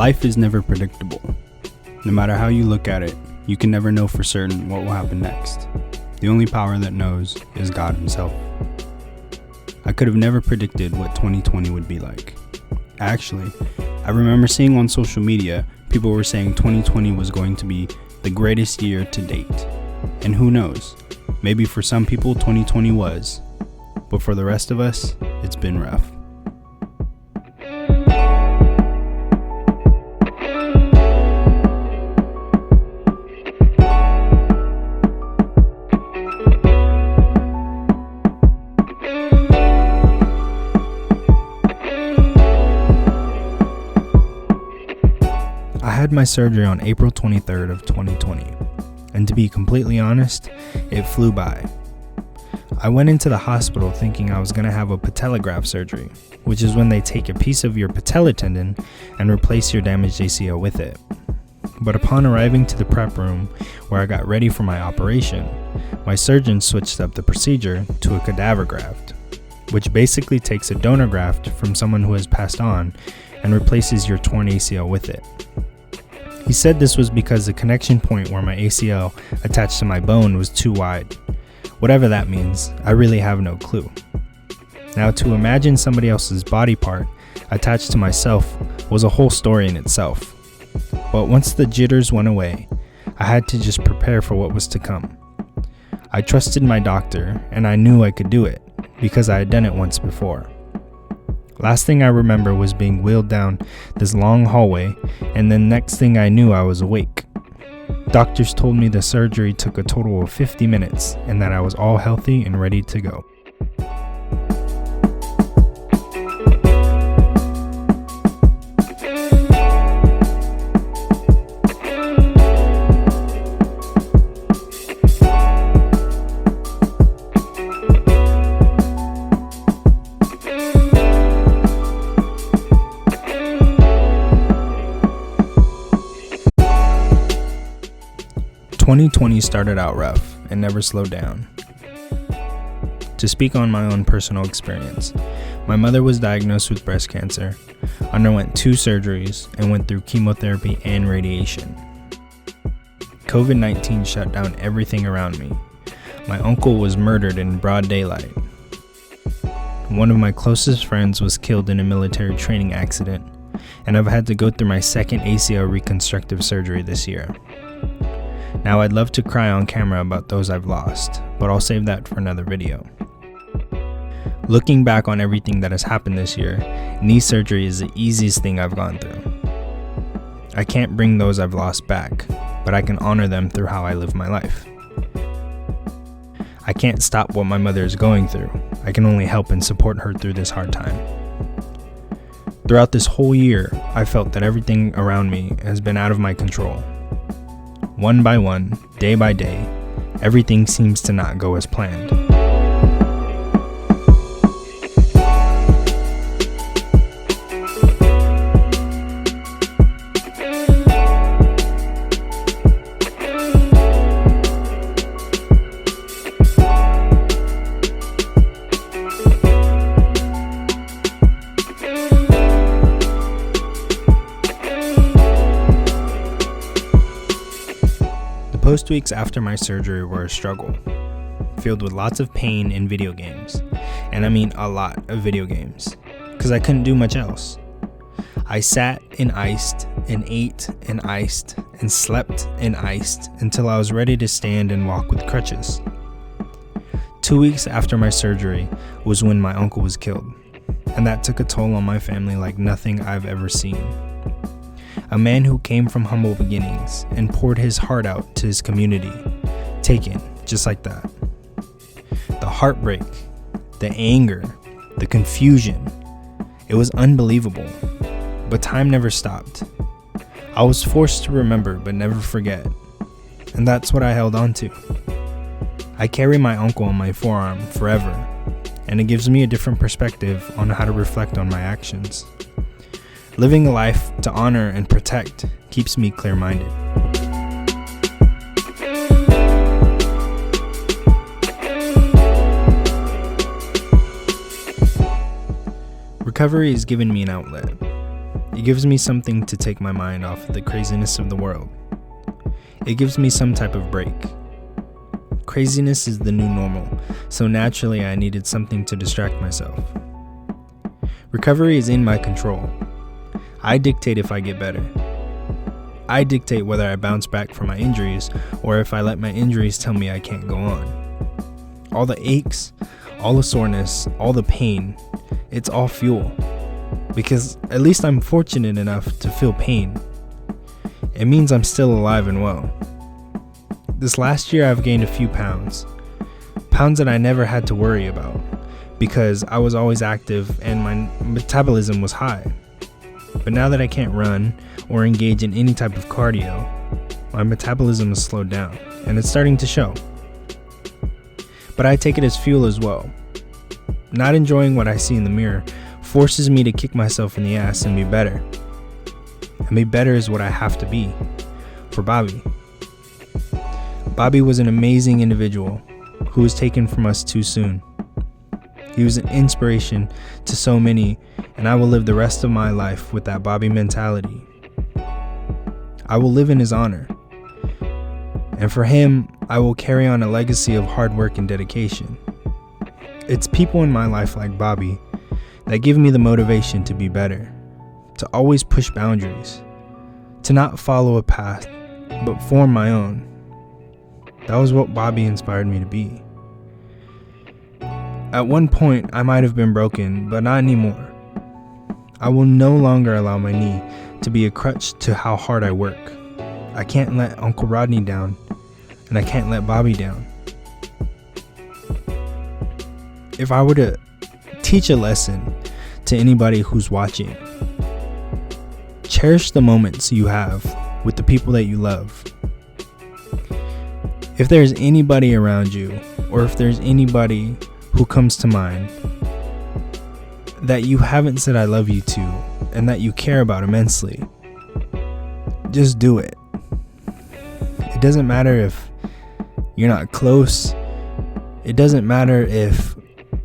Life is never predictable. No matter how you look at it, you can never know for certain what will happen next. The only power that knows is God himself. I could have never predicted what 2020 would be like. Actually, I remember seeing on social media, people were saying 2020 was going to be the greatest year to date. And who knows, maybe for some people 2020 was, but for the rest of us, it's been rough. I had my surgery on April 23rd of 2020, and to be completely honest, it flew by. I went into the hospital thinking I was going to have a patella graft surgery, which is when they take a piece of your patella tendon and replace your damaged ACL with it. But upon arriving to the prep room where I got ready for my operation, my surgeon switched up the procedure to a cadaver graft, which basically takes a donor graft from someone who has passed on and replaces your torn ACL with it. He said this was because the connection point where my ACL attached to my bone was too wide. Whatever that means, I really have no clue. Now, to imagine somebody else's body part attached to myself was a whole story in itself. But once the jitters went away, I had to just prepare for what was to come. I trusted my doctor, and I knew I could do it because I had done it once before. Last thing I remember was being wheeled down this long hallway, and then next thing I knew I was awake. Doctors told me the surgery took a total of 50 minutes and that I was all healthy and ready to go. In 2020 started out rough and never slowed down. To speak on my own personal experience, my mother was diagnosed with breast cancer, underwent 2 surgeries, and went through chemotherapy and radiation. COVID-19 shut down everything around me. My uncle was murdered in broad daylight. One of my closest friends was killed in a military training accident, and I've had to go through my second ACL reconstructive surgery this year. Now, I'd love to cry on camera about those I've lost, but I'll save that for another video. Looking back on everything that has happened this year, knee surgery is the easiest thing I've gone through. I can't bring those I've lost back, but I can honor them through how I live my life. I can't stop what my mother is going through. I can only help and support her through this hard time. Throughout this whole year, I felt that everything around me has been out of my control. One by one, day by day, everything seems to not go as planned. Post weeks after my surgery were a struggle, filled with lots of pain in video games, and I mean a lot of video games, because I couldn't do much else. I sat and iced and ate and iced and slept and iced until I was ready to stand and walk with crutches. 2 weeks after my surgery was when my uncle was killed, and that took a toll on my family like nothing I've ever seen. A man who came from humble beginnings and poured his heart out to his community, taken just like that. The heartbreak, the anger, the confusion, it was unbelievable, but time never stopped. I was forced to remember but never forget, and that's what I held on to. I carry my uncle on my forearm forever, and it gives me a different perspective on how to reflect on my actions. Living a life to honor and protect keeps me clear-minded. Recovery has given me an outlet. It gives me something to take my mind off the craziness of the world. It gives me some type of break. Craziness is the new normal, so naturally I needed something to distract myself. Recovery is in my control. I dictate if I get better. I dictate whether I bounce back from my injuries or if I let my injuries tell me I can't go on. All the aches, all the soreness, all the pain, it's all fuel. Because at least I'm fortunate enough to feel pain. It means I'm still alive and well. This last year I've gained a few pounds that I never had to worry about because I was always active and my metabolism was high. But now that I can't run or engage in any type of cardio, my metabolism has slowed down and it's starting to show. But I take it as fuel as well. Not enjoying what I see in the mirror forces me to kick myself in the ass and be better. And be better is what I have to be for Bobby. Bobby was an amazing individual who was taken from us too soon. He was an inspiration to so many, and I will live the rest of my life with that Bobby mentality. I will live in his honor. And for him, I will carry on a legacy of hard work and dedication. It's people in my life like Bobby that give me the motivation to be better, to always push boundaries, to not follow a path, but form my own. That was what Bobby inspired me to be. At one point, I might have been broken, but not anymore. I will no longer allow my knee to be a crutch to how hard I work. I can't let Uncle Rodney down, and I can't let Bobby down. If I were to teach a lesson to anybody who's watching, cherish the moments you have with the people that you love. If there's anybody around you, or if there's anybody who comes to mind that you haven't said I love you to and that you care about immensely, just do it. It doesn't matter if you're not close. It doesn't matter if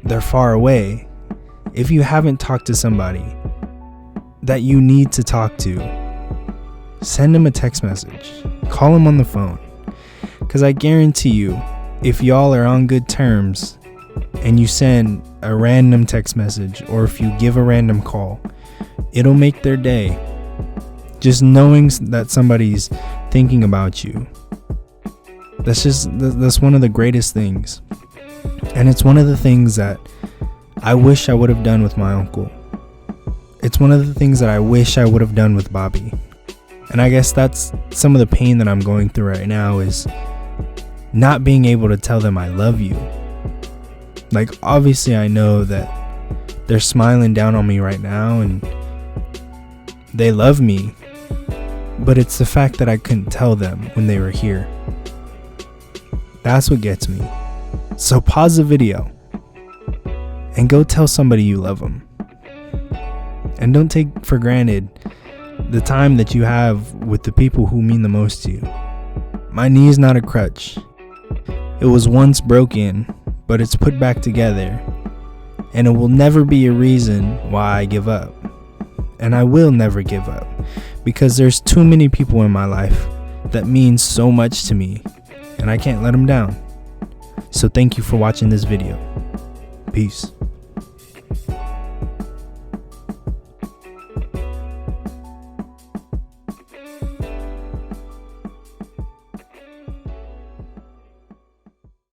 they're far away. If you haven't talked to somebody that you need to talk to, send them a text message. Call them on the phone. Because I guarantee you, if y'all are on good terms and you send a random text message or if you give a random call, it'll make their day. Just knowing that somebody's thinking about you. That's one of the greatest things. And it's one of the things that I wish I would have done with my uncle. It's one of the things that I wish I would have done with Bobby. And I guess that's some of the pain that I'm going through right now, is not being able to tell them I love you. Like, obviously I know that they're smiling down on me right now and they love me, but it's the fact that I couldn't tell them when they were here. That's what gets me. So pause the video and go tell somebody you love them. And don't take for granted the time that you have with the people who mean the most to you. My knee is not a crutch. It was once broken, but it's put back together, and it will never be a reason why I give up. And I will never give up, because there's too many people in my life that mean so much to me, and I can't let them down. So thank you for watching this video. Peace.